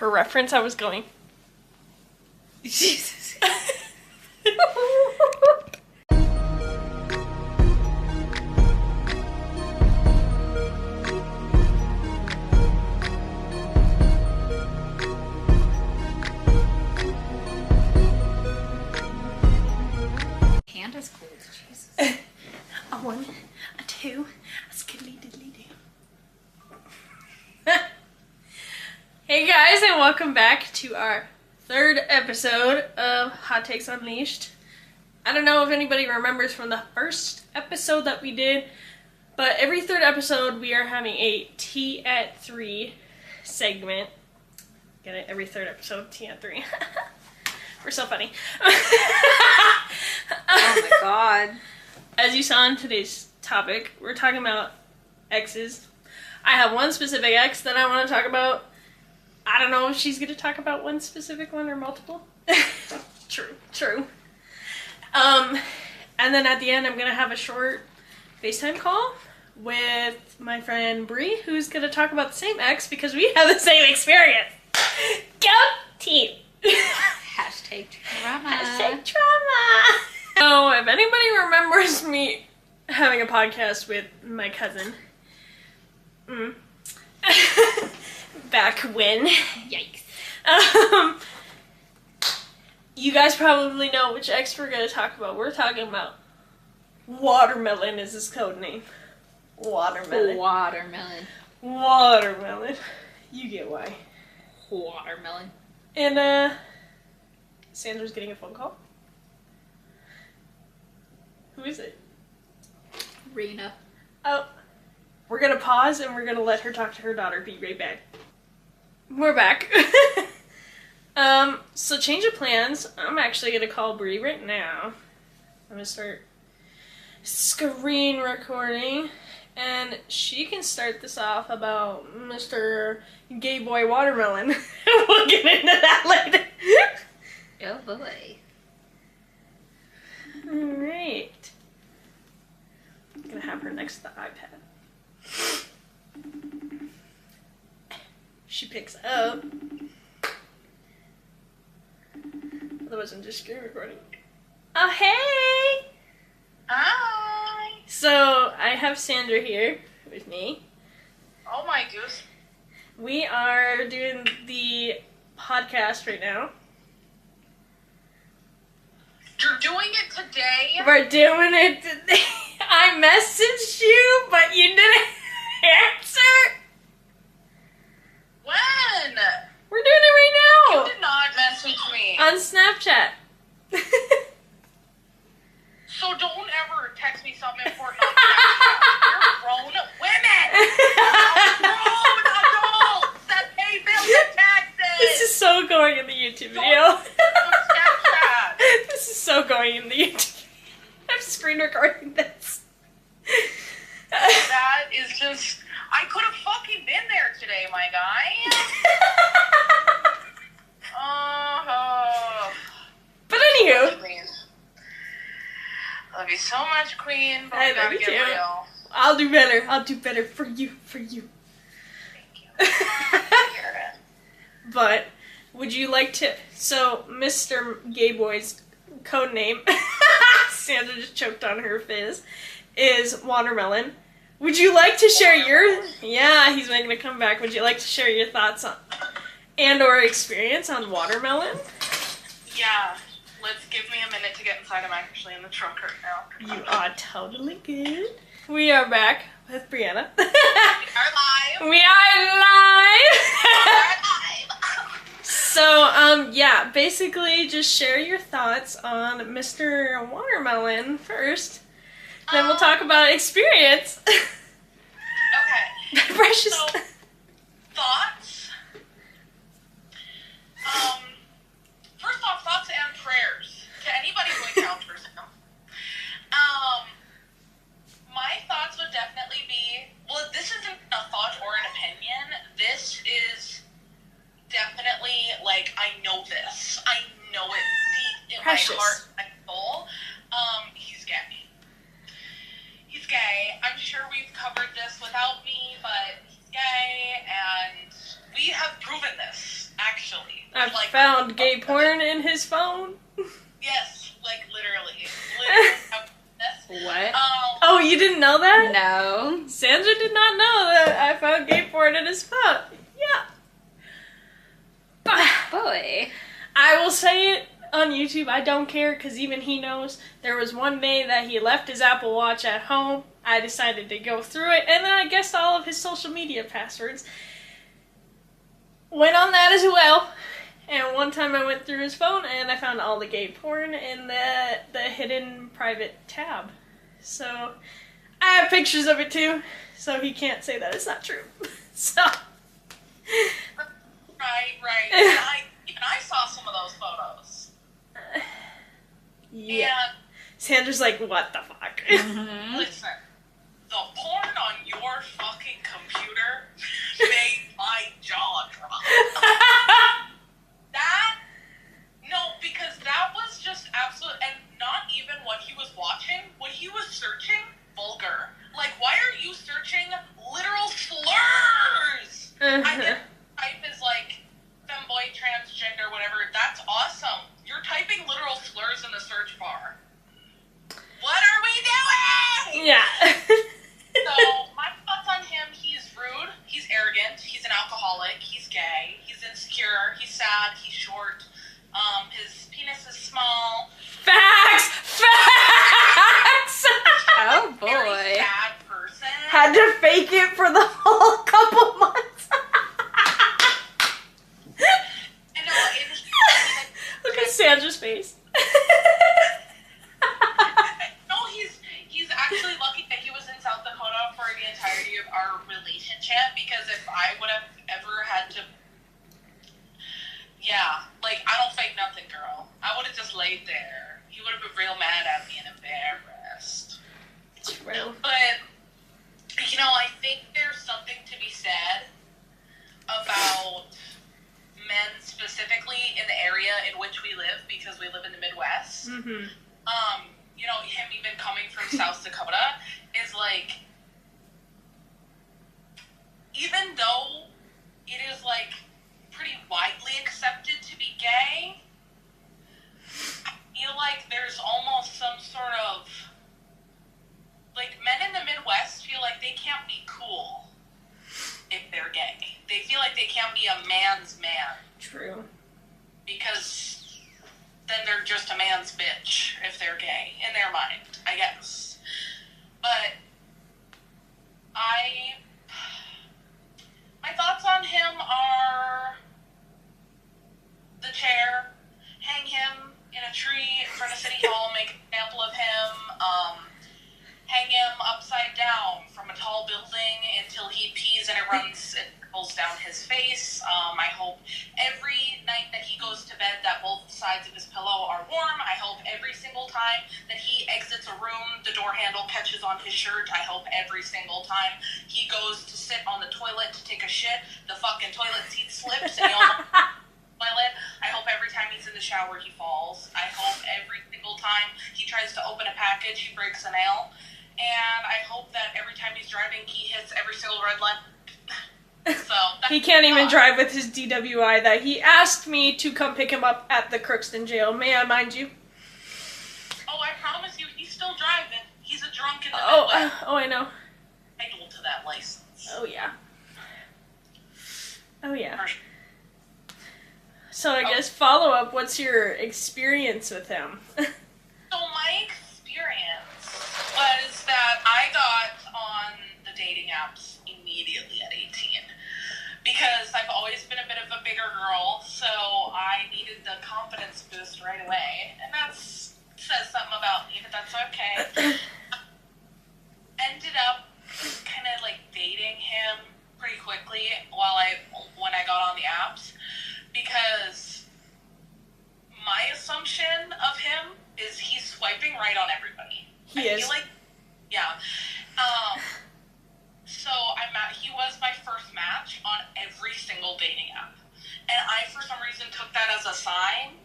her reference, I was going, Jesus. Hand is cold, Jesus. A 1, a 2, a skiddly diddly do. Hey guys, and welcome back to our 3rd episode of Hot Takes Unleashed. I don't know if anybody remembers from the first episode that we did, but every 3rd episode we are having a Tea at 3 segment. Get it? Every 3rd episode, Tea at 3. We're so funny. Oh my god. As you saw in today's topic, we're talking about exes. I have one specific ex that I want to talk about. I don't know if she's going to talk about one specific one or multiple. True. And then at the end, I'm going to have a short FaceTime call with my friend Bree, who's going to talk about the same ex because we have the same experience. Go team! Hashtag trauma. Hashtag trauma! So, if anybody remembers me having a podcast with my cousin, back when, Yikes. You guys probably know which ex we're going to talk about. We're talking about Watermelon is his code name. Watermelon. Watermelon. You get why. Watermelon. And, Sandra's getting a phone call. Who is it? Rena. Oh. We're gonna pause and we're gonna let her talk to her daughter. Be right back. We're back. So change of plans. I'm actually gonna call Bree right now. I'm gonna start screen recording, and she can start this off about Mr. Gay Boy Watermelon. We'll get into that later. Oh boy. Alright. I'm gonna have her next to the iPad. She picks up. Otherwise I'm just screen recording. Oh, hey! Hi! So, I have Sandra here with me. Oh my goose. We are doing the podcast right now. You're doing it today? We're doing it today. I messaged you, but you didn't answer. When? We're doing it right You now. did not message me. On Snapchat. So don't ever text me something important on Snapchat. You're grown women! Grown adults that pay bills and taxes! This is so going in the YouTube video. On Snapchat. This is so going in the YouTube. I'm screen recording this. That is just... I could have fucking been there today, my guy. But anywho, Queen. Love you so much, Queen. But I we gotta love you get too. real. I'll do better. I'll do better for you. Thank you. But would you like to? So, Mr. Gay Boy's code name, Sandra just choked on her fizz, is Watermelon. Would you like to share your? Yeah, he's making a comeback. Would you like to share your thoughts on and/or experience on Watermelon? Yeah, let's give me a minute to get inside. I'm actually in the truck right now. You are totally good. We are back with Brianna. We are live. We are live. We are live. So, yeah, basically just share your thoughts on Mr. Watermelon first. Then we'll talk about experience. Okay. Precious. So, thoughts? First off, thoughts and prayers to anybody who encounters him. My thoughts would definitely be, well, this isn't a thought or an opinion. This is definitely, like, I know this. I know it deep in Precious. my heart, my soul. He's gay. He's gay. I'm sure we've covered this without me, but he's gay. like found gay porn in his phone. Yes, like literally. What? Oh, you didn't know that? No. Sandra did not know that I found gay porn in his phone. Yeah. Boy. I will say it on YouTube. I don't care because even he knows. There was one day that he left his Apple Watch at home. I decided to go through it, and then I guessed all of his social media passwords. Went on that as well. And one time I went through his phone and I found all the gay porn in the hidden private tab. So I have pictures of it too, so he can't say that it's not true. So Right. And I saw some of those photos. yeah. And Sandra's like, what the fuck? Mm-hmm. listen, the porn on your fucking computer made my jaw drop. Because that was just absolute, and not even what he was watching. What he was searching, vulgar. Like, why are you searching literal slurs? I did type as like femboy, transgender, whatever. That's awesome. You're typing literal slurs in the search bar. What are we doing? Yeah. So my thoughts on him: he's rude, he's arrogant, he's an alcoholic, he's gay, he's insecure, he's sad, he's short. His penis is small. Facts! Oh boy. Very sad person. Had to fake it for the whole couple months. And no, it was Look at Sandra's face. no, he's actually lucky that he was in South Dakota for the entirety of our relationship, because if I would have ever had to, yeah, like, I don't fake nothing, girl. I would have just laid there. He would have been real mad at me and embarrassed. True. But, you know, I think there's something to be said about men specifically in the area in which we live, because we live in the Midwest. Mm-hmm. You know, him even coming from South Dakota is like, even though it is like pretty widely accepted to be gay, I feel like there's almost some sort of, like, men in the Midwest feel like they can't be cool if they're gay. They feel like they can't be a man's man, True. because then they're just a man's bitch if they're gay, in their mind, I guess. But my thoughts on him are the chair, hang him in a tree in front of City Hall, make an example of him, hang him upside down from a tall building until he pees and it rolls down his face. I hope every night that he goes to bed that both sides of his pillow are warm. I hope every single time that he exits a room, the door handle catches on his shirt. I hope every single time he goes to sit on the toilet to take a shit, the fucking toilet seat slips and he almost toilet. I hope every time he's in the shower he falls. I hope every single time he tries to open a package he breaks a nail. And I hope that every time he's driving he hits every single red light. So He can't even drive with his DWI that he asked me to come pick him up at the Crookston jail. May I mind you? Oh, I promise you, he's still driving. He's a drunk in the Oh, Midwest. I know. Entitled to that license. Oh, yeah. Oh, yeah. For sure. So I guess follow-up, what's your experience with him? So my experience was that I got on the dating apps immediately at 18. Because I've always been a bit of a bigger girl, so I needed the confidence boost right away. And that says something about me, but that's okay. Ended up kind of like dating him pretty quickly when I got on the apps, because my assumption of him is he's swiping right on everybody. He is. Feel like, yeah. So he was my first match on every single dating app, and I for some reason took that as a sign,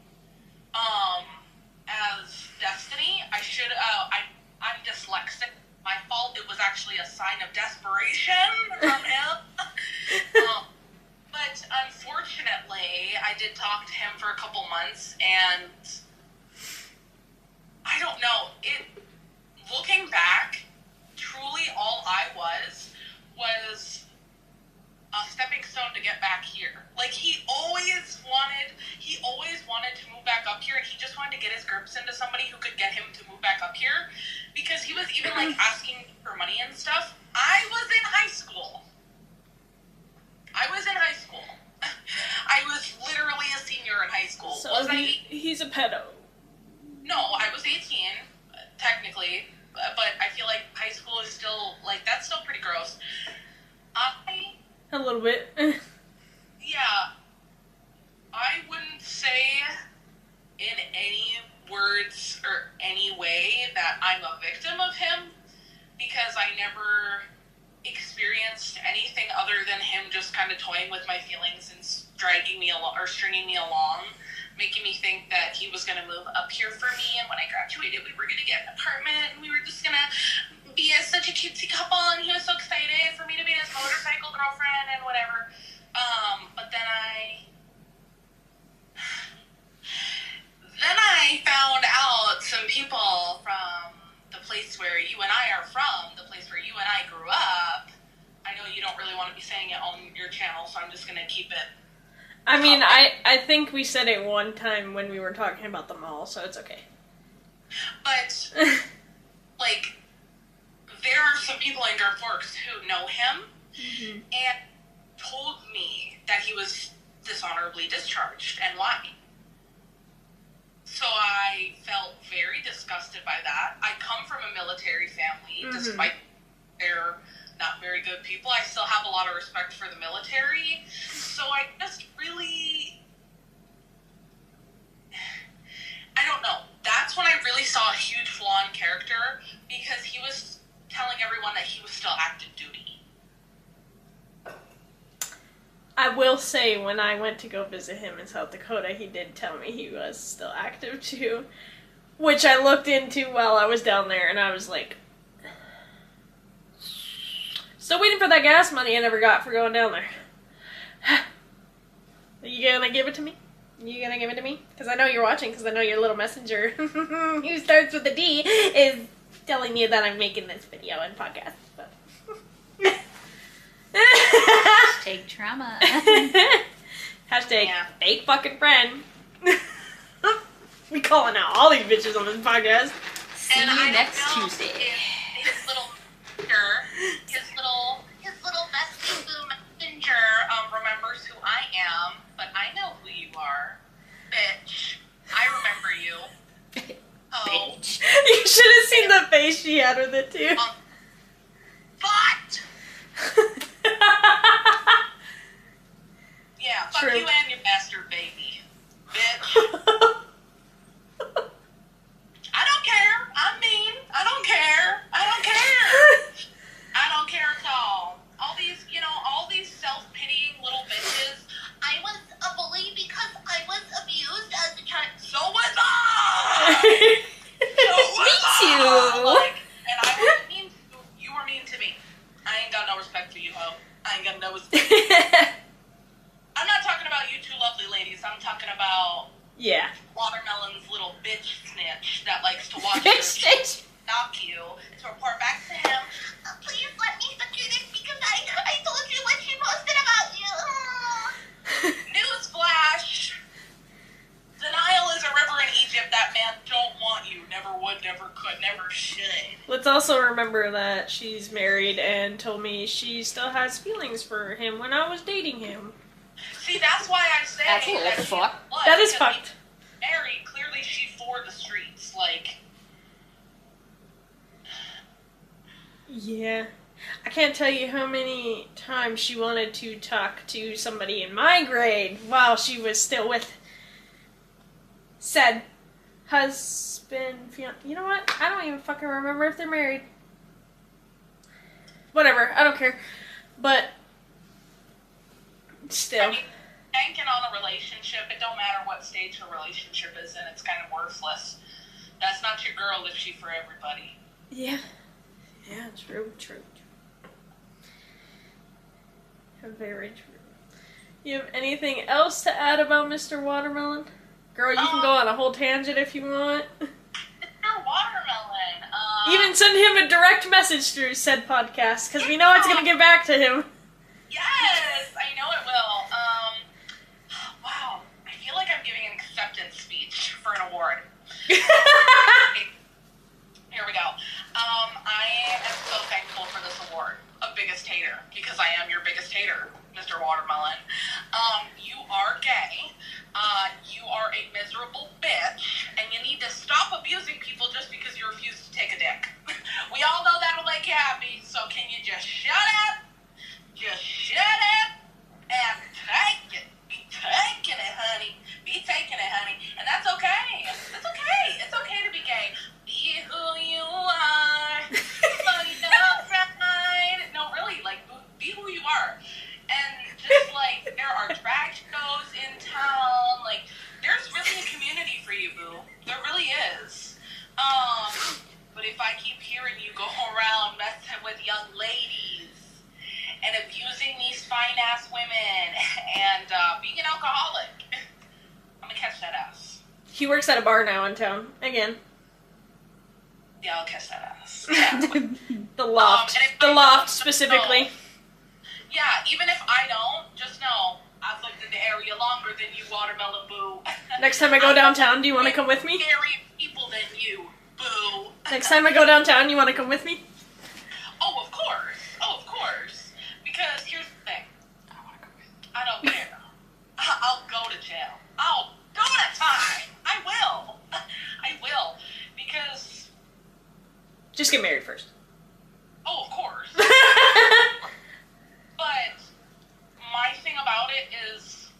as destiny. I'm dyslexic. My fault. It was actually a sign of desperation from him. But unfortunately, I did talk to him couple months, and I don't know. Looking back, truly all I was a stepping stone to get back here. Like, he always wanted to move back up here, and he just wanted to get his grips into somebody who could get him to move back up here, because he was even, like, asking for money and stuff. I was in high school. I was literally a senior in high school. So he's a pedo. No, I was 18, technically, but I feel like high school is still, like, that's still pretty gross. A little bit. Yeah. I wouldn't say in any words or any way that I'm a victim of him, because I never experienced anything other than him just kind of toying with my feelings and dragging me along, or stringing me along, making me think that he was going to move up here for me, and when I graduated we were going to get an apartment, and we were just going to be such a cutesy couple, and he was so excited for me to be his motorcycle girlfriend and whatever. But then I found out some people from the place where you and I are from, the place where you and I grew up. I know you don't really want to be saying it on your channel, so I'm just going to keep it. I mean, I think we said it one time when we were talking about the mall, so it's okay. But, like, there are some people in Grand Forks who know him, and told me that he was dishonorably discharged, and why. So I felt very disgusted by that. I come from a military family, despite they're not very good people. I still have a lot of respect for the military. So I just really, I don't know. That's when I really saw a huge flaw in character, because he was telling everyone that he was still active duty. I will say, when I went to go visit him in South Dakota, he did tell me he was still active too, which I looked into while I was down there, and I was like, still waiting for that gas money I never got for going down there. Are you gonna give it to me? You gonna give it to me? Because I know you're watching, because I know your little messenger, who starts with a D, is telling you that I'm making this video and podcast. But Hashtag trauma. Hashtag fake fucking friend. We calling out all these bitches on this podcast. See you next Tuesday. His little bestie boo messenger remembers who I am, but I know who you are, bitch. I remember you. Oh, Bitch. You should have seen the face she had with it too. But yeah, fuck True. you and your bastard baby, bitch. I don't care. I'm mean. I don't care. I don't care at all. All these self-pitying little bitches. I was a bully because I was abused as a child. So was I. Me too. And I wasn't mean to you. You were mean to me. I ain't got no respect for you, ho. I ain't got no respect. I'm not talking about you two lovely ladies. I'm talking about Yeah. Watermelon's little bitch snitch that likes to watch Bitch your snitch. stalk you to report back to him. Please let me secure this because I told you what she posted about you. Newsflash. Denial is a river in Egypt. That man don't want you. Never would, never could, never should. Let's also remember that she's married and told me she still has feelings for him when I was dating him. See, that's why I say That's a little that fucked. she was, That is because fucked. Married, clearly she for the streets. Like, Yeah. I can't tell you how many times she wanted to talk to somebody in my grade while she was still with said husband, you know what? I don't even fucking remember if they're married. Whatever, I don't care. But still. I mean, banking on a relationship, it don't matter what stage the relationship is in, it's kind of worthless. That's not your girl if she for everybody. Yeah. Yeah, true. Very true. You have anything else to add about Mr. Watermelon? Girl, you can go on a whole tangent if you want. Mr. Watermelon. Even send him a direct message through said podcast, because we know it's going to get back to him. Yes, I know it will. Wow, I feel like I'm giving an acceptance speech for an award. Here we go. I am so thankful for this award of biggest hater, because I am your biggest hater, Mr. Watermelon. You are gay. You are a miserable bitch, and you need to stop abusing people just because you refuse to take a dick. We all know that'll make you happy, so can you just shut up? Just shut up and take it. Be taking it, honey. Be taking it, honey. And that's okay. That's okay. It's okay to be gay. Be who you are. Right. No, really, like, be who you are. And just, like, there are drag shows in town. Like, there's really a community for you, boo. There really is. But if I keep hearing you go around messing with young ladies and abusing these fine-ass women and being an alcoholic, I'm gonna catch that ass. He works at a bar now in town. Again. Yeah, I'll catch that ass. Yeah. The Loft. The Loft, specifically. Yeah, even if I don't, just know I've lived in the area longer than you, Watermelon Boo. Next time I go downtown, do you want to come with me? Scary people than you, Boo. Next time I go downtown, you want to come with me? Oh, of course. Oh, of course. Because here's the thing. I don't care. I'll go to jail. I'll go to time. I will. I will. Because... Just get married first. Oh, of course. But my thing about it is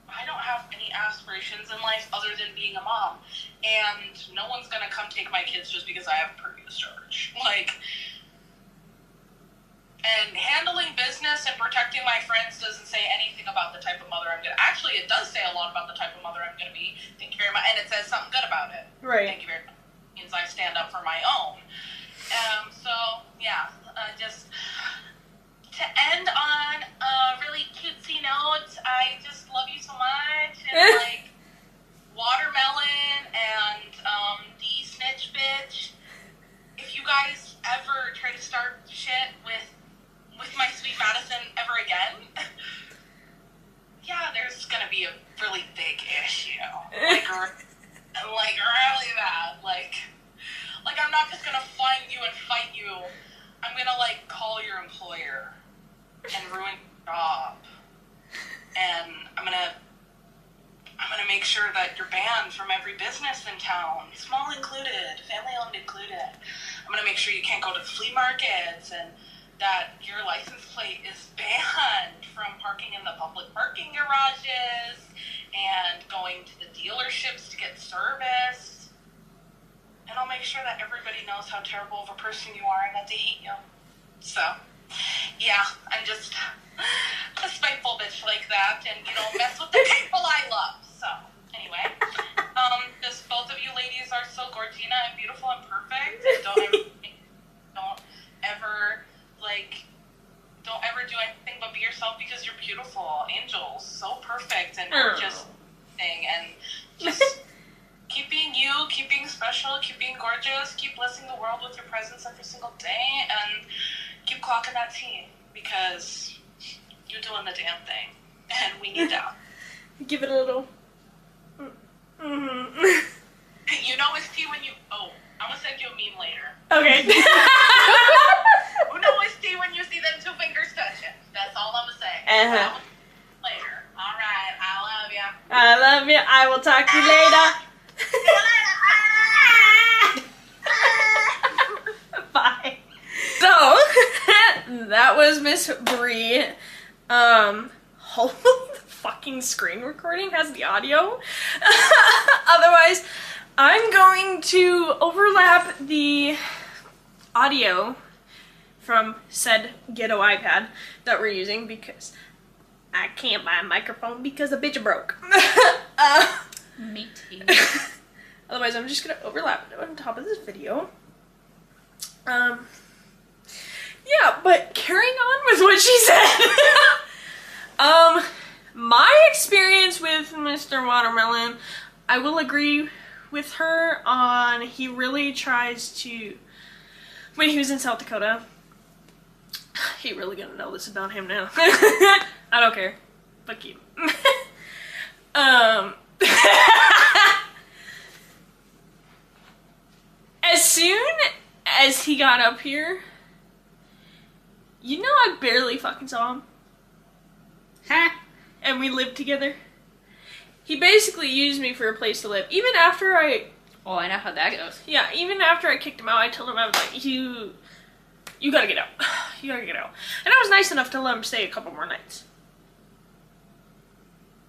I don't have any aspirations in life other than being a mom. And no one's going to come take my kids just because I have a previous charge. Like... And handling business and protecting my friends doesn't say anything about the type of mother I'm going to... Actually, it does say a lot about the type of mother I'm going to be. Thank you very much. And it says something good about it. Right. Thank you very much. It means I stand up for my own. So, yeah. Just to end on a really cutesy note, I just love you so much. And, like, Watermelon and the snitch bitch. If you guys ever try to start shit with my sweet Madison ever again, yeah, there's gonna be a really big issue. Like really bad. Like I'm not just gonna find you and fight you. I'm gonna, like, call your employer and ruin your job. And I'm gonna make sure that you're banned from every business in town, small included, family-owned included. I'm gonna make sure you can't go to the flea markets, and that your license plate is banned from parking in the public parking garages and going to the dealerships to get service. And I'll make sure that everybody knows how terrible of a person you are and that they hate you. So, yeah, I'm just a spiteful bitch like that, and you don't mess with the people I love. So, anyway, just both of you ladies are so Gorgina and beautiful and perfect. And don't ever do anything but be yourself, because you're beautiful. Angels, so perfect and gorgeous thing. And just keep being you, keep being special, keep being gorgeous, keep blessing the world with your presence every single day, and keep clocking that tea, because you're doing the damn thing, and we need that. Give it a little... You know it's tea when you... Oh, I'm gonna send you a meme later. Okay. You know it's tea when you see them two fingers touching. That's all I'm gonna say. Later. Alright, I love ya. I love you. I will talk to you later. Bye. So, that was Miss Bree. Hopefully the fucking screen recording has the audio. Otherwise, I'm going to overlap the audio from said ghetto iPad that we're using, because I can't buy a microphone because a bitch broke. Me too. Otherwise, I'm just gonna overlap it on top of this video. Yeah, but carrying on with what she said. My experience with Mr. Mr. Watermelon, I will agree with her on he really tries to, when he was in South Dakota, he really gonna know this about him now. I don't care. Fuck you. As soon as he got up here, you know I barely fucking saw him. Huh? And we lived together. He basically used me for a place to live. Even after Oh, I know how that goes. yeah, even after I kicked him out, I told him, I was like, you gotta get out. You gotta get out. And I was nice enough to let him stay a couple more nights.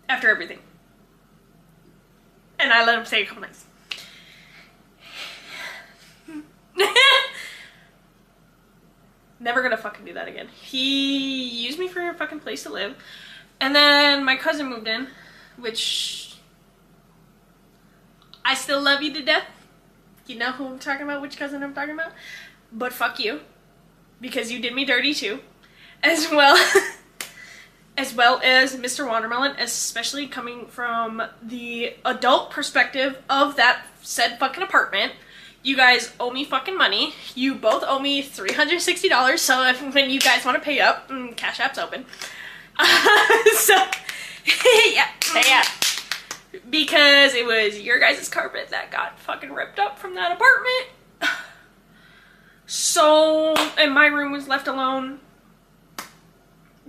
After everything. And I let him stay a couple nights. Never gonna fucking do that again. He used me for a fucking place to live. And then my cousin moved in, which I still love you to death. You know who I'm talking about, which cousin I'm talking about. But fuck you. Because you did me dirty too. As well as Mr. Watermelon, especially coming from the adult perspective of that said fucking apartment. You guys owe me fucking money. You both owe me $360, so when you guys want to pay up, Cash App's open. So, yeah. Yeah. Because it was your guys' carpet that got fucking ripped up from that apartment. So, and my room was left alone.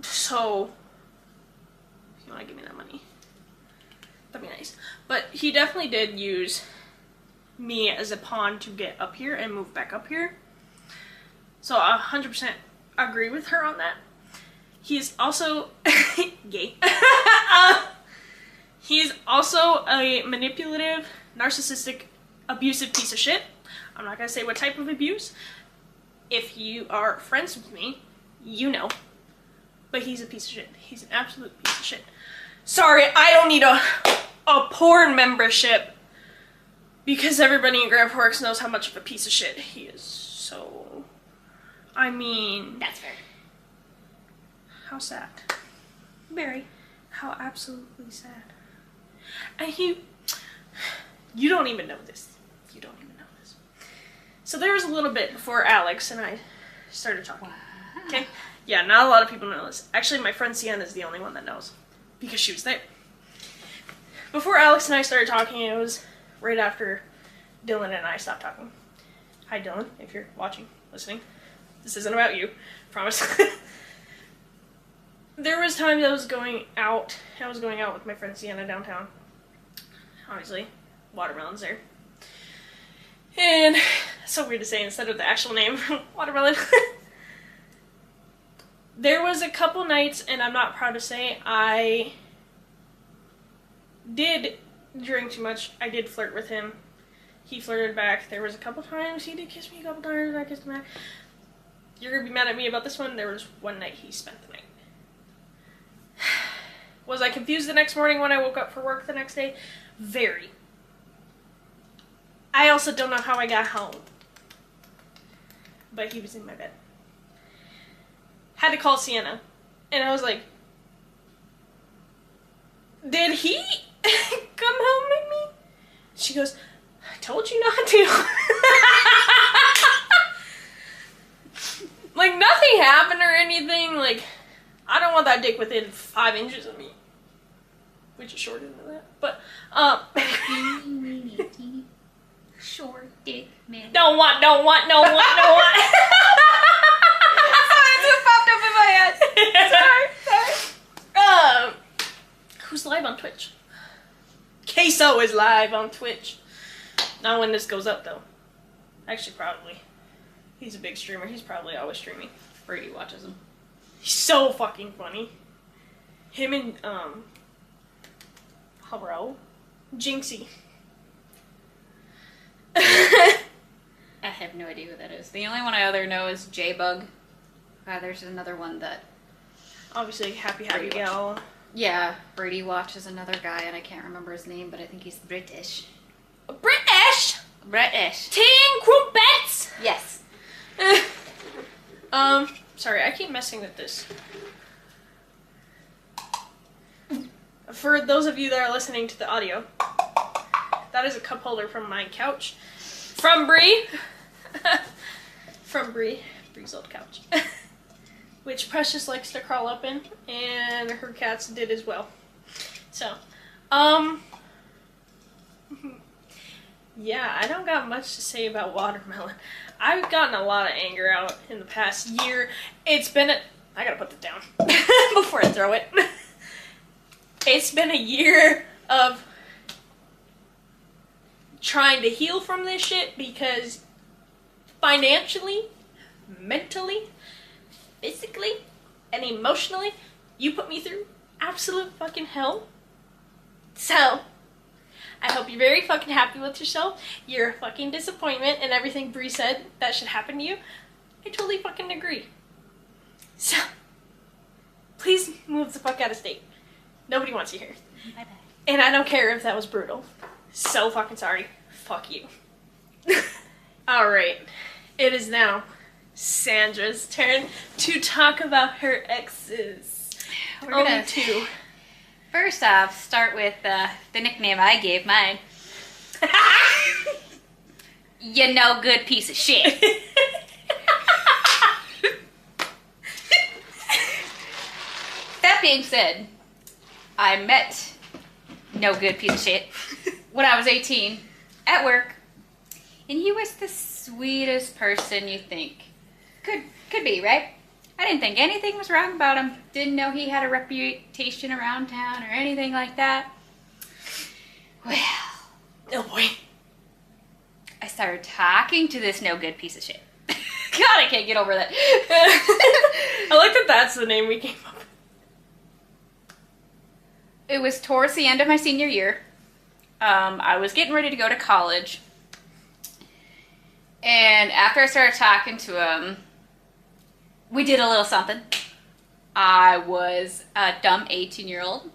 So, if you want to give me that money, that'd be nice. But he definitely did use me as a pawn to get up here and move back up here. So, 100% agree with her on that. He's also gay. He's also a manipulative, narcissistic, abusive piece of shit. I'm not gonna say what type of abuse. If you are friends with me, you know. But he's a piece of shit. He's an absolute piece of shit. Sorry, I don't need a porn membership because everybody in Grand Forks knows how much of a piece of shit he is. So, I mean... That's fair. How sad. Very. How absolutely sad. And you don't even know this. You don't even know this. So there was a little bit before Alex and I started talking. Wow. Okay? Yeah, not a lot of people know this. Actually, my friend Sienna is the only one that knows. Because she was there. Before Alex and I started talking, it was right after Dylan and I stopped talking. Hi, Dylan, if you're watching, listening. This isn't about you. Promise. There was times I was going out with my friend Sienna downtown. Obviously, Watermelon's there. And it's so weird to say instead of the actual name, Watermelon. There was a couple nights, and I'm not proud to say, I did drink too much. I did flirt with him. He flirted back. There was a couple times he did kiss me a couple times, I kissed him back. You're gonna be mad at me about this one. There was one night he spent the night. Was I confused the next morning when I woke up for work the next day? Very. I also don't know how I got home. But he was in my bed. Had to call Sienna. And I was like, did he come home with me? She goes, I told you not to. Like, nothing happened or anything. Like, I don't want that dick within 5 inches of me. Which is shorter than that. But, Short dick man. Don't want. Sorry, that's what popped up in my head. Sorry. Who's live on Twitch? Queso is live on Twitch. Not when this goes up, though. Actually, probably. He's a big streamer. He's probably always streaming. Brady watches him. He's so fucking funny. Him and, hello? Jinxie. I have no idea who that is. The only one I other know is J-Bug. There's another one that... Obviously, Happy Brady Gal. Yeah, Brady watches another guy, and I can't remember his name, but I think he's British. British! British. Tin crumpets! Yes. Sorry, I keep messing with this. For those of you that are listening to the audio, that is a cup holder from my couch. From Bree. From Bree. Bree's old couch. Which Precious likes to crawl up in, and her cats did as well. So, yeah, I don't got much to say about watermelon. I've gotten a lot of anger out in the past year. It's been I gotta put that down before I throw it. It's been a year of trying to heal from this shit because financially, mentally, physically, and emotionally, you put me through absolute fucking hell. So, I hope you're very fucking happy with yourself. You're a fucking disappointment, and everything Bree said that should happen to you, I totally fucking agree. So, please move the fuck out of state. Nobody wants you here. Bye-bye. And I don't care if that was brutal. So fucking sorry. Fuck you. Alright. It is now Sandra's turn to talk about her exes. We're Only gonna 2. first off start with the nickname I gave mine. You no good piece of shit. That being said, I met no good piece of shit when I was 18 at work, and he was the sweetest person you think could be, right? I didn't think anything was wrong about him. Didn't know he had a reputation around town or anything like that. Well, Oh boy. I started talking to this no good piece of shit. God, I can't get over that. I like that that's the name we came up with. It was towards the end of my senior year. I was getting ready to go to college. And after I started talking to him, we did a little something. I was a dumb 18-year-old,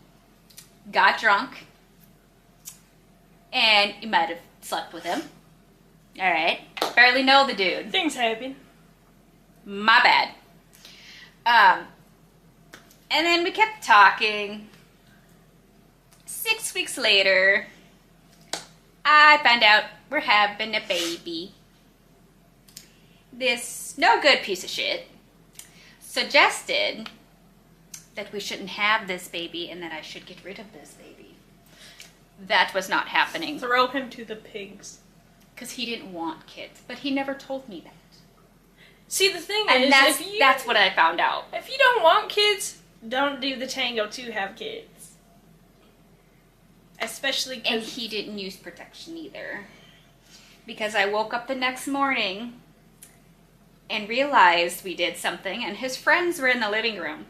got drunk, and you might have slept with him. All right. Barely know the dude. Things happen. My bad. And then we kept talking. 6 weeks later, I found out we're having a baby. This no good piece of shit suggested that we shouldn't have this baby and that I should get rid of this baby. That was not happening. Throw him to the pigs. Because he didn't want kids, but he never told me that. See, the thing And is, that's what I found out. if you don't want kids, don't do the tango to have kids. Especially And because he didn't use protection either. Because I woke up the next morning and realized we did something, and his friends were in the living room.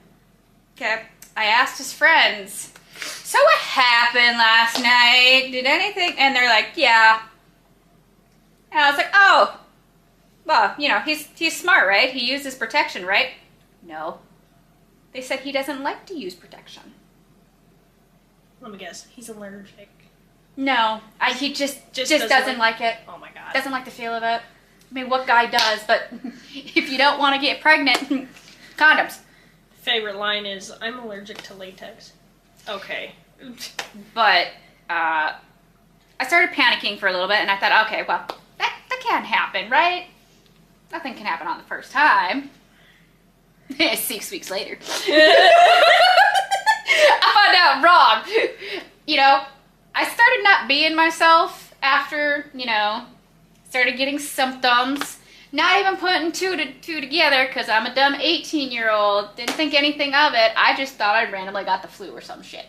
Okay? I asked his friends, so what happened last night? Did anything? And they're like, yeah. And I was like, oh. Well, you know, he's smart, right? He uses protection, right? No. They said he doesn't like to use protection. let me guess, he's allergic. No, he just doesn't doesn't like it. Oh my god. Doesn't like the feel of it. I mean, what guy does? But if you don't want to get pregnant, condoms. Favorite line is, I'm allergic to latex. Okay. But I started panicking for a little bit, and I thought, okay, well, that can't happen, right? Nothing can happen on the first time. 6 weeks later. I found out wrong. You know, I started not being myself after, you know, started getting symptoms. Not even putting two together because I'm a dumb 18-year-old. Didn't think anything of it. I just thought I randomly got the flu or some shit.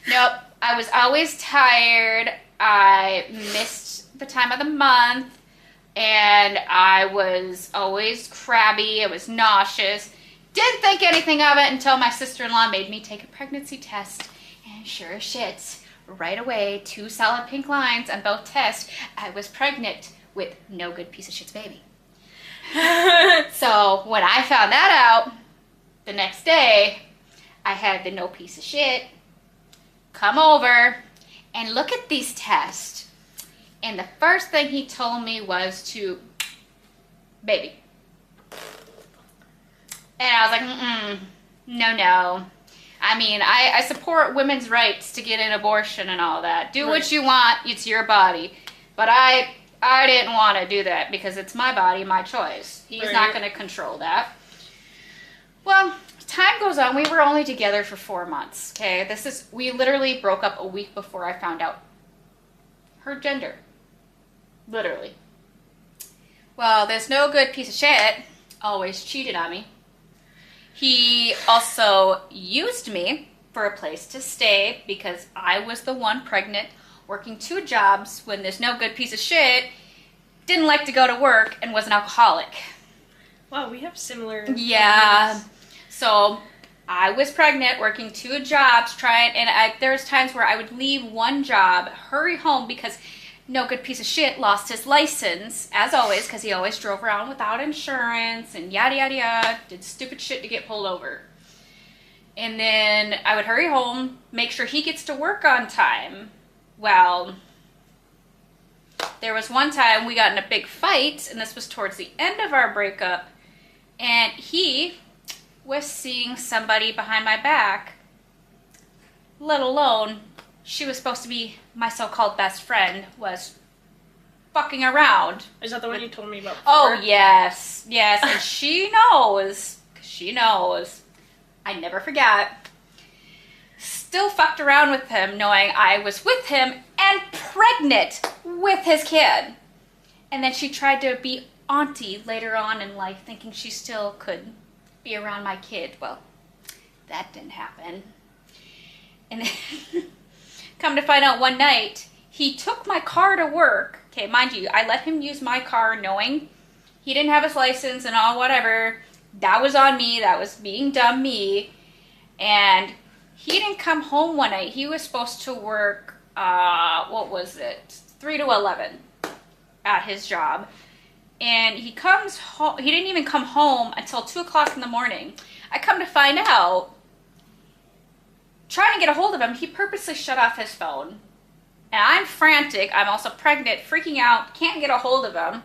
Nope. I was always tired. I missed the time of the month. And I was always crabby. I was nauseous. Didn't think anything of it until my sister-in-law made me take a pregnancy test. And sure as shit, right away, 2 solid pink lines on both tests, I was pregnant with no good piece of shit's baby. So when I found that out, the next day, I had the no piece of shit come over and look at these tests. And the first thing he told me was to, baby. And I was like, no. I mean, I support women's rights to get an abortion and all that. Do what you want. It's your body. But I didn't want to do that because it's my body, my choice. He's not going to control that. Well, time goes on. We were only together for 4 months. Okay, we literally broke up a week before I found out her gender. Literally. Well, there's no good piece of shit. Always cheated on me. He also used me for a place to stay because I was the one pregnant, working 2 jobs when this no good piece of shit didn't like to go to work and was an alcoholic. Wow, we have similar... Yeah. So I was pregnant, working 2 jobs, there's times where I would leave one job, hurry home because no good piece of shit lost his license, as always, because he always drove around without insurance and yada yada yada, did stupid shit to get pulled over. And then I would hurry home, make sure he gets to work on time. Well, there was one time we got in a big fight, and this was towards the end of our breakup, and he was seeing somebody behind my back, let alone she was supposed to be my so-called best friend, was fucking around. Is that the one you told me about before? Oh, yes. Yes, and she knows. She knows. I never forget. Still fucked around with him, knowing I was with him and pregnant with his kid. And then she tried to be auntie later on in life, thinking she still could be around my kid. Well, that didn't happen. And then... Come to find out one night, he took my car to work. Okay, mind you, I let him use my car knowing he didn't have his license and all whatever. That was on me. That was being dumb me. And he didn't come home one night. He was supposed to work, 3 to 11 at his job. And he comes home. He didn't even come home until 2 o'clock in the morning. I come to find out, trying to get a hold of him, he purposely shut off his phone. And I'm frantic. I'm also pregnant, freaking out, can't get a hold of him.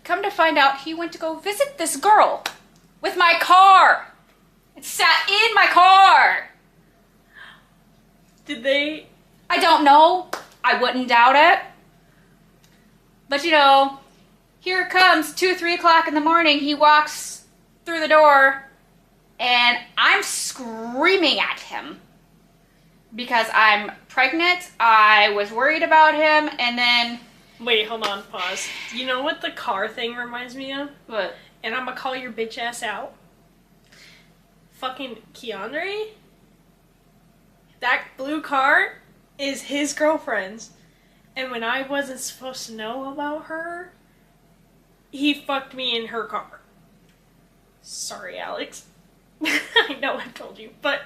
Come to find out, he went to go visit this girl with my car. It sat in my car. Did they? I don't know. I wouldn't doubt it. But you know, here it comes, 2, 3 o'clock in the morning. He walks through the door. And I'm screaming at him because I'm pregnant. I was worried about him, and then... Wait, hold on, pause. You know what the car thing reminds me of? What? And I'm gonna call your bitch ass out. Fucking Keandre? That blue car is his girlfriend's. And when I wasn't supposed to know about her, he fucked me in her car. Sorry, Alex. I know I've told you, but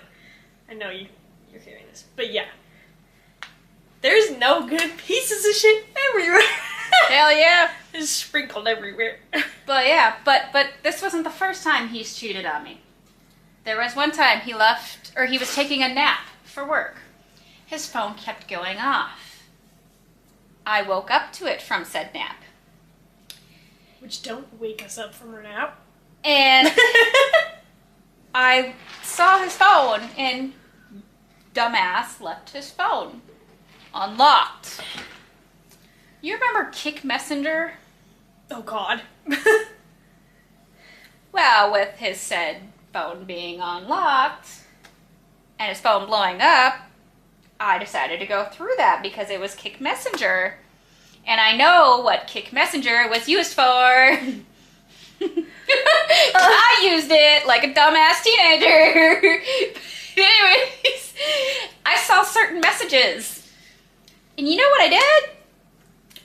I know you're hearing this. But yeah, there's no good pieces of shit everywhere. Hell yeah. It's sprinkled everywhere. But yeah, but this wasn't the first time he's cheated on me. There was one time he was taking a nap for work. His phone kept going off. I woke up to it from said nap. Which don't wake us up from our nap. And... I saw his phone, and dumbass left his phone unlocked. You remember Kick Messenger? Oh, God. Well, with his said phone being unlocked and his phone blowing up, I decided to go through that because it was Kick Messenger. And I know what Kick Messenger was used for. I used it like a dumbass teenager. Anyways, I saw certain messages. And you know what I did?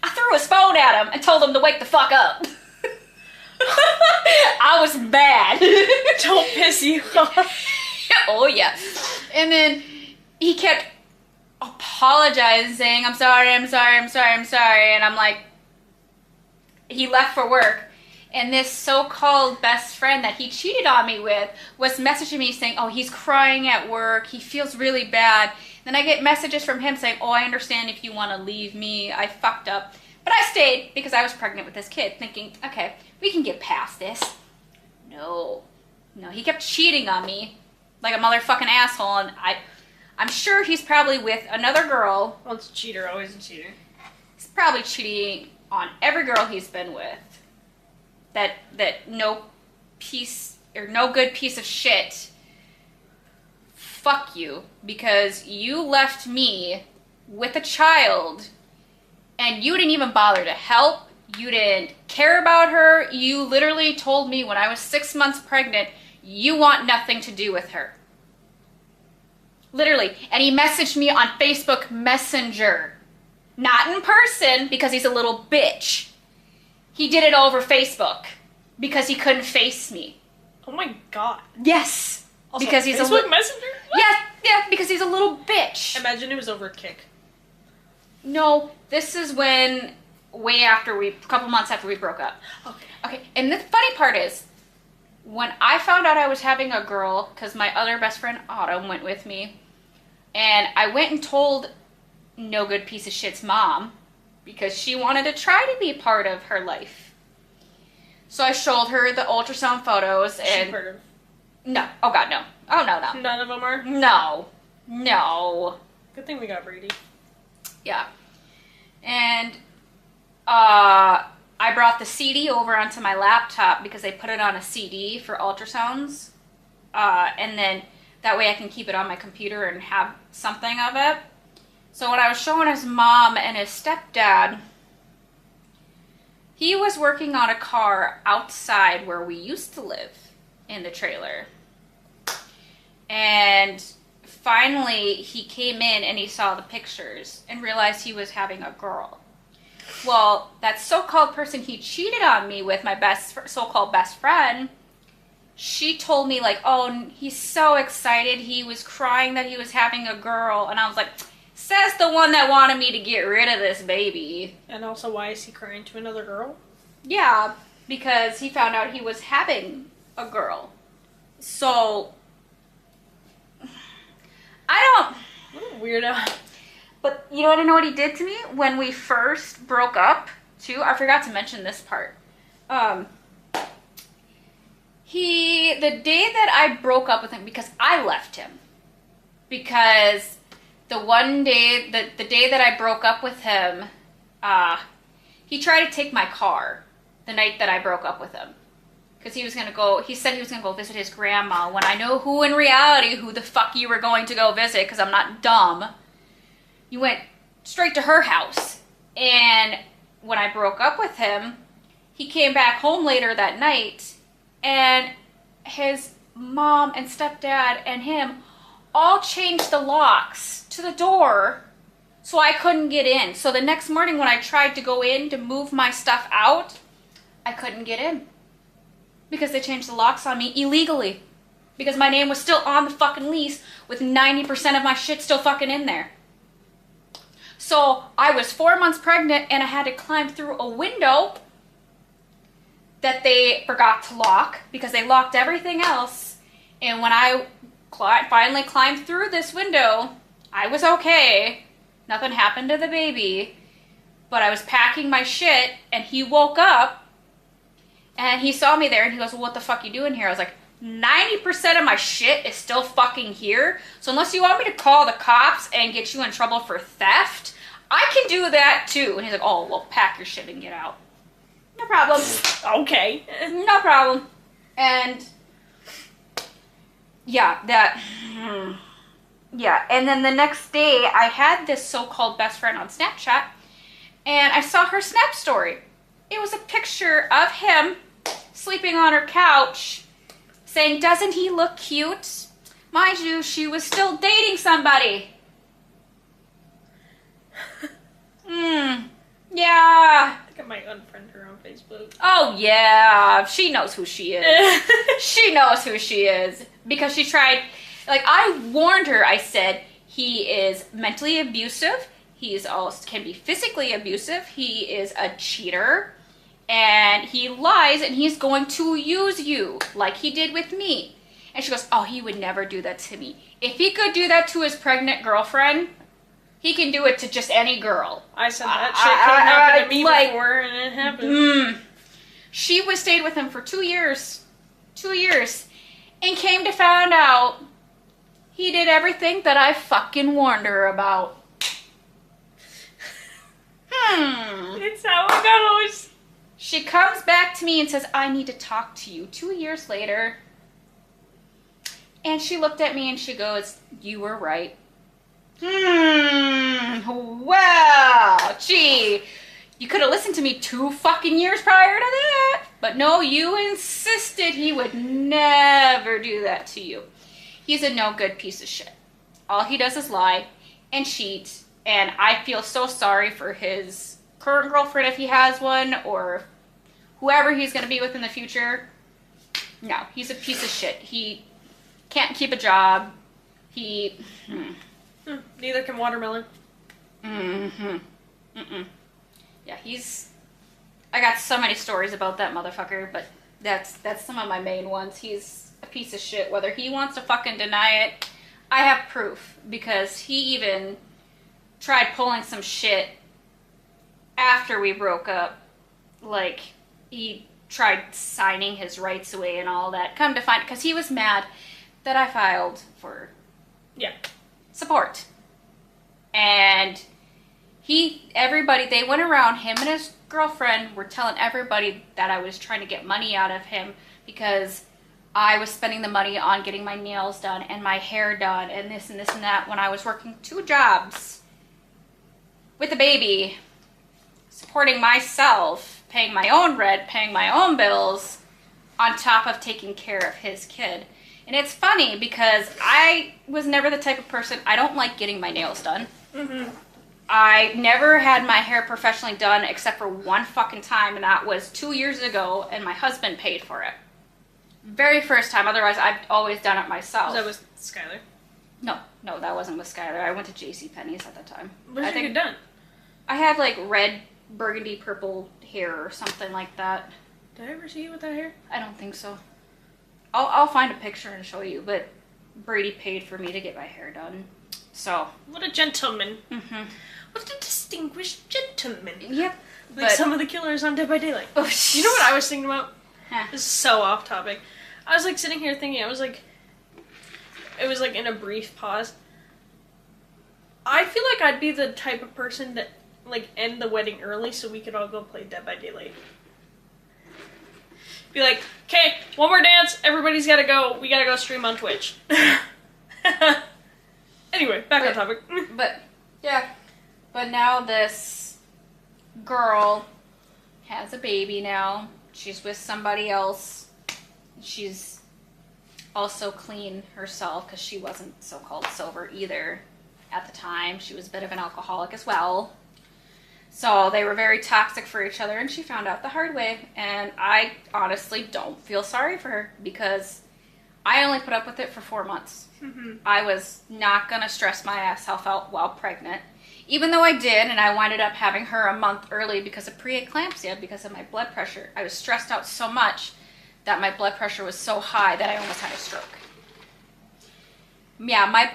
I threw his phone at him and told him to wake the fuck up. I was mad. Don't piss you off. Oh, yeah. And then he kept apologizing. I'm sorry. And I'm like, he left for work. And this so-called best friend that he cheated on me with was messaging me saying, oh, he's crying at work. He feels really bad. Then I get messages from him saying, oh, I understand if you want to leave me. I fucked up. But I stayed because I was pregnant with this kid, thinking, okay, we can get past this. No, he kept cheating on me. like a motherfucking asshole, and I'm sure he's probably with another girl. Well, it's a cheater, always a cheater. He's probably cheating on every girl he's been with. That no good piece of shit. Fuck you, because you left me with a child and you didn't even bother to help. You didn't care about her. You literally told me when I was 6 months pregnant, you want nothing to do with her. Literally. And he messaged me on Facebook Messenger. Not in person, because he's a little bitch. He did it over Facebook because he couldn't face me. Oh my god. Yes. Also, because he's Facebook Messenger? What? Yeah, because he's a little bitch. Imagine it was over Kick. No, this is when a couple months after we broke up. Okay, and the funny part is, when I found out I was having a girl, because my other best friend Autumn went with me, and I went and told no good piece of shit's mom, because she wanted to try to be part of her life. So I showed her the ultrasound photos, and... She heard of. No. Oh god, no. Oh no. None of them are? No. Good thing we got Brady. Yeah. And I brought the CD over onto my laptop because they put it on a CD for ultrasounds. And then that way I can keep it on my computer and have something of it. So when I was showing his mom and his stepdad, he was working on a car outside where we used to live in the trailer. And finally he came in and he saw the pictures and realized he was having a girl. Well, that so-called person he cheated on me with, my so-called best friend, she told me like, oh, he's so excited. He was crying that he was having a girl. And I was like, says the one that wanted me to get rid of this baby. And also, why is he crying to another girl? Yeah, because he found out he was having a girl. So, What a weirdo. But you want to know what he did to me when we first broke up, too? I forgot to mention this part. The day that I broke up with him, because I left him. Because the day that I broke up with him, he tried to take my car the night that I broke up with him. Because he said he was going to go visit his grandma, when I know who the fuck you were going to go visit, because I'm not dumb. You went straight to her house. And when I broke up with him, he came back home later that night, and his mom and stepdad and him all changed the locks to the door so I couldn't get in. So the next morning when I tried to go in to move my stuff out, I couldn't get in. Because they changed the locks on me illegally. Because my name was still on the fucking lease with 90% of my shit still fucking in there. So I was 4 months pregnant and I had to climb through a window that they forgot to lock because they locked everything else. And when I finally climbed through this window, I was okay. Nothing happened to the baby. But I was packing my shit and he woke up and he saw me there and he goes, well, what the fuck you doing here? I was like, 90% of my shit is still fucking here. So unless you want me to call the cops and get you in trouble for theft, I can do that too. And he's like, oh, well, pack your shit and get out. No problem. Okay. No problem. And yeah, and then the next day I had this so-called best friend on Snapchat and I saw her Snap story. It was a picture of him sleeping on her couch saying, doesn't he look cute? Mind you, she was still dating somebody. Yeah. I think I might unfriend her on Facebook. Oh, yeah. She knows who she is. She knows who she is. Because she tried... Like, I warned her. I said, he is mentally abusive. He is also can be physically abusive. He is a cheater. And he lies, and he's going to use you, like he did with me. And she goes, oh, he would never do that to me. If he could do that to his pregnant girlfriend, he can do it to just any girl. I said that shit couldn't happen to me before, and it happened. She stayed with him for 2 years. 2 years. And came to find out He did everything that I fucking warned her about. It's how it goes. She comes back to me and says, I need to talk to you 2 years later. And she looked at me and she goes, you were right. Well, gee, you could have listened to me 2 fucking years prior to that. But no, you insisted he would never do that to you. He's a no good piece of shit. All he does is lie and cheat. And I feel so sorry for his current girlfriend if he has one, or whoever he's going to be with in the future. No, he's a piece of shit. He can't keep a job. He... Neither can Watermelon. Yeah, he's... I got so many stories about that motherfucker, but that's some of my main ones. He's a piece of shit. Whether he wants to fucking deny it, I have proof, because he even tried pulling some shit after we broke up. Like, he tried signing his rights away and all that. Come to find, because he was mad that I filed for support. And they went around, him and his girlfriend were telling everybody that I was trying to get money out of him because I was spending the money on getting my nails done and my hair done and this and that when I was working 2 jobs with a baby, supporting myself, paying my own rent, paying my own bills, on top of taking care of his kid. And it's funny because I was never the type of person, I don't like getting my nails done. I never had my hair professionally done except for one fucking time, and that was 2 years ago, and my husband paid for it. Very first time, otherwise I've always done it myself. That was Skylar. No, that wasn't with Skylar. I went to JCPenney's at the time. What did you get done? I had like red, burgundy, purple hair or something like that. Did I ever see you with that hair? I don't think so. I'll find a picture and show you, but Brady paid for me to get my hair done. So. What a gentleman. What a distinguished gentleman. Yep. Like some of the killers on Dead by Daylight. Oh, you know what I was thinking about? Huh. This is so off topic. I was like sitting here thinking, it was like in a brief pause. I feel like I'd be the type of person that like end the wedding early so we could all go play Dead by Daylight. Be like, okay, one more dance, everybody's gotta go, we gotta go stream on Twitch. Anyway, back on topic. But, yeah. But now this girl has a baby now. She's with somebody else. She's also clean herself because she wasn't so-called sober either at the time. She was a bit of an alcoholic as well. So they were very toxic for each other, and she found out the hard way. And I honestly don't feel sorry for her because I only put up with it for 4 months. I was not going to stress my ass out while pregnant. Even though I did, and I winded up having her a month early because of preeclampsia, because of my blood pressure. I was stressed out so much that my blood pressure was so high that I almost had a stroke. Yeah, my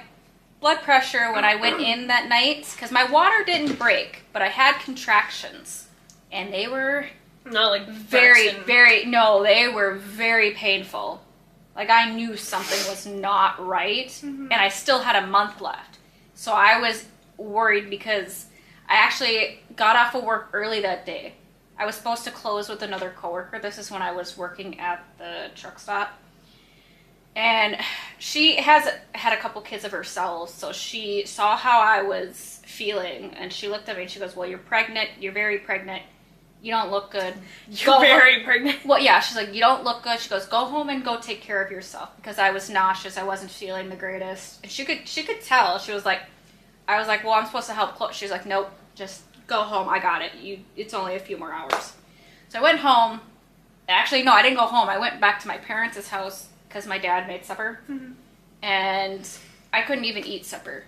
blood pressure when I went in that night, because my water didn't break, but I had contractions. And they were not like they were very painful. Like I knew something was not right, and I still had a month left. So I was worried because I actually got off of work early that day. I was supposed to close with another coworker. This is when I was working at the truck stop. And she has had a couple kids of herself, so she saw how I was feeling, and she looked at me and she goes, well, you're pregnant. You're very pregnant. You don't look good. You're very pregnant. Well, yeah, she's like, you don't look good. She goes, go home and go take care of yourself, because I was nauseous. I wasn't feeling the greatest. And she could tell. She was like, I was like, well, I'm supposed to help close. She's like, nope, just go home. I got it. It's only a few more hours. So I went home. Actually, no, I didn't go home. I went back to my parents' house because my dad made supper. And I couldn't even eat supper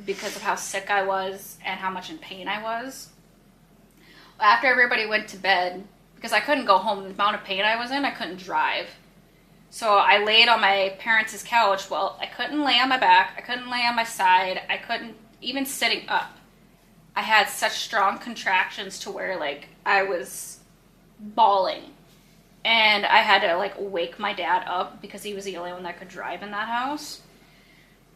because of how sick I was and how much in pain I was. After everybody went to bed, because I couldn't go home, the amount of pain I was in, I couldn't drive. So I laid on my parents' couch. Well, I couldn't lay on my back. I couldn't lay on my side. I couldn't, even sitting up. I had such strong contractions to where, like, I was bawling. And I had to, like, wake my dad up because he was the only one that could drive in that house.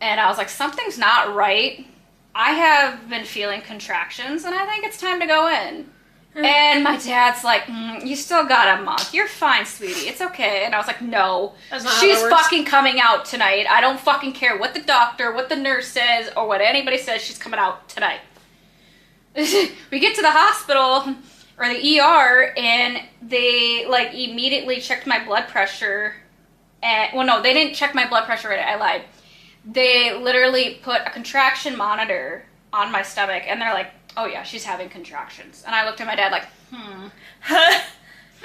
And I was like, something's not right. I have been feeling contractions, and I think it's time to go in. And my dad's like, you still got a month. You're fine, sweetie. It's okay. And I was like, no. She's fucking coming out tonight. I don't fucking care what the doctor, what the nurse says, or what anybody says. She's coming out tonight. We get to the hospital, or the ER, and they, like, immediately checked my blood pressure. And, well, no, they didn't check my blood pressure. I lied. They literally put a contraction monitor on my stomach, and they're like, oh yeah, she's having contractions. And I looked at my dad like,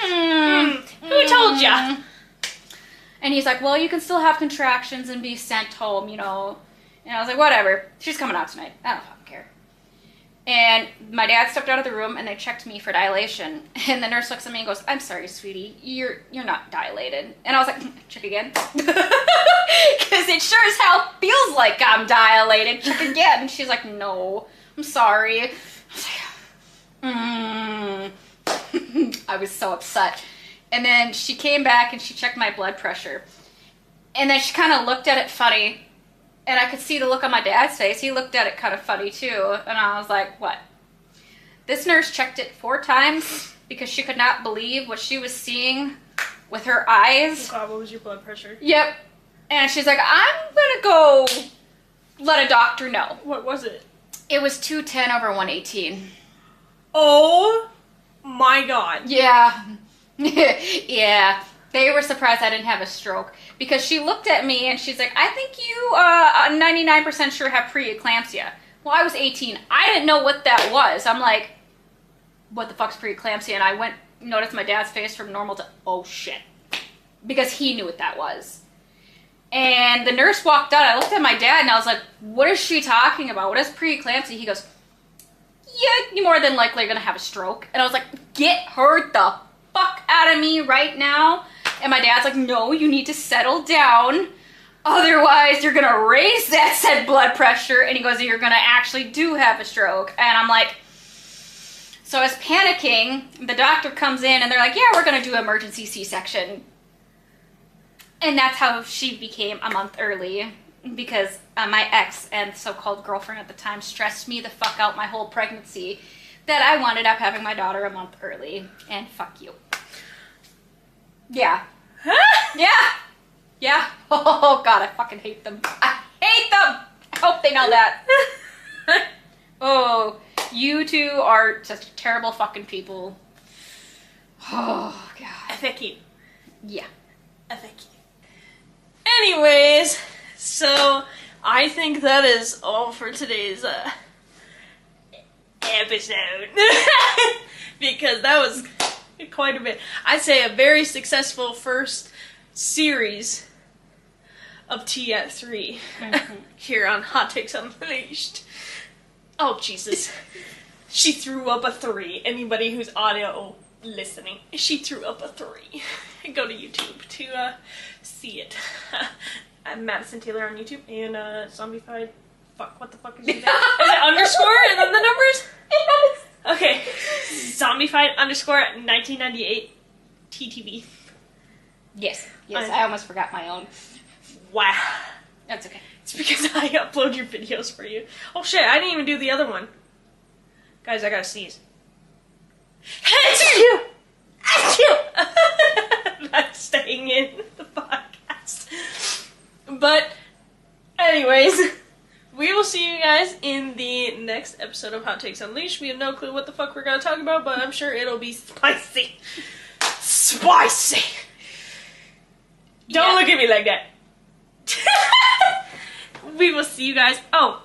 Who told ya? And he's like, well, you can still have contractions and be sent home, you know. And I was like, whatever. She's coming out tonight. I don't fucking care. And my dad stepped out of the room, and they checked me for dilation. And the nurse looks at me and goes, I'm sorry, sweetie. You're not dilated. And I was like, check again. Because it sure as hell feels like I'm dilated. Check again. And she's like, no. I'm sorry. I was like, I was so upset. And then she came back and she checked my blood pressure. And then she kind of looked at it funny. And I could see the look on my dad's face. He looked at it kind of funny too. And I was like, what? This nurse checked it 4 times because she could not believe what she was seeing with her eyes. Oh God, what was your blood pressure? Yep. And she's like, I'm going to go let a doctor know. What was it? It was 210 over 118. Oh my God. Yeah. Yeah. They were surprised I didn't have a stroke. Because she looked at me and she's like, I think you 99% sure have preeclampsia. Well, I was 18. I didn't know what that was. I'm like, what the fuck's preeclampsia? And I noticed my dad's face from normal to, oh shit. Because he knew what that was. And the nurse walked out. I looked at my dad and I was like, what is she talking about? What is preeclampsia? He goes, yeah, you're more than likely going to have a stroke. And I was like, get her the fuck out of me right now. And my dad's like, no, you need to settle down. Otherwise, you're going to raise that said blood pressure. And he goes, you're going to actually do have a stroke. And I'm like, so I was panicking. The doctor comes in and they're like, yeah, we're going to do emergency C-section. And that's how she became a month early, because my ex and so-called girlfriend at the time stressed me the fuck out my whole pregnancy that I wound up having my daughter a month early. And fuck you. Yeah. Yeah. Yeah. Oh, God, I fucking hate them. I hate them. I hope they know that. Oh, you two are just terrible fucking people. Oh, God. I thank you. Yeah. I thank you. Anyways, so I think that is all for today's episode. Because that was quite a bit. I'd say a very successful first series of TF3 here on Hot Takes Unleashed. Oh, Jesus. She threw up a 3. Anybody who's audio listening, she threw up a 3. Go to YouTube to see it. I'm Madison Taylor on YouTube and Zombified. Fuck, what the fuck is it? Is it underscore and then the numbers? Yes. Okay. Zombified underscore 1998 TTV. Yes. Yes, I almost forgot my own. Wow. That's okay. It's because I upload your videos for you. Oh shit, I didn't even do the other one. Guys, I gotta sneeze. Achoo! Achoo! That's staying in the podcast. But, anyways, we will see you guys in the next episode of Hot Takes Unleashed. We have no clue what the fuck we're gonna talk about, but I'm sure it'll be spicy. Spicy! Don't look at me like that. We will see you guys. Oh,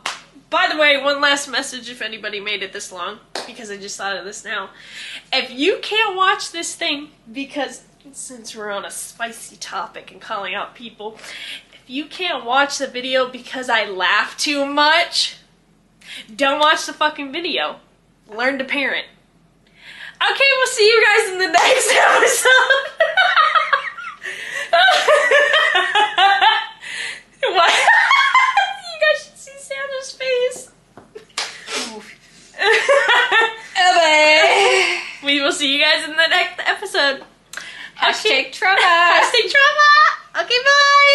by the way, one last message if anybody made it this long, because I just thought of this now. If you can't watch this thing, because since we're on a spicy topic and calling out people, if you can't watch the video because I laugh too much, don't watch the fucking video. Learn to parent. Okay, we'll see you guys in the next episode. What? You guys should see Sandra's face. We will see you guys in the next episode. Hashtag trauma. Hashtag trauma. Okay, bye.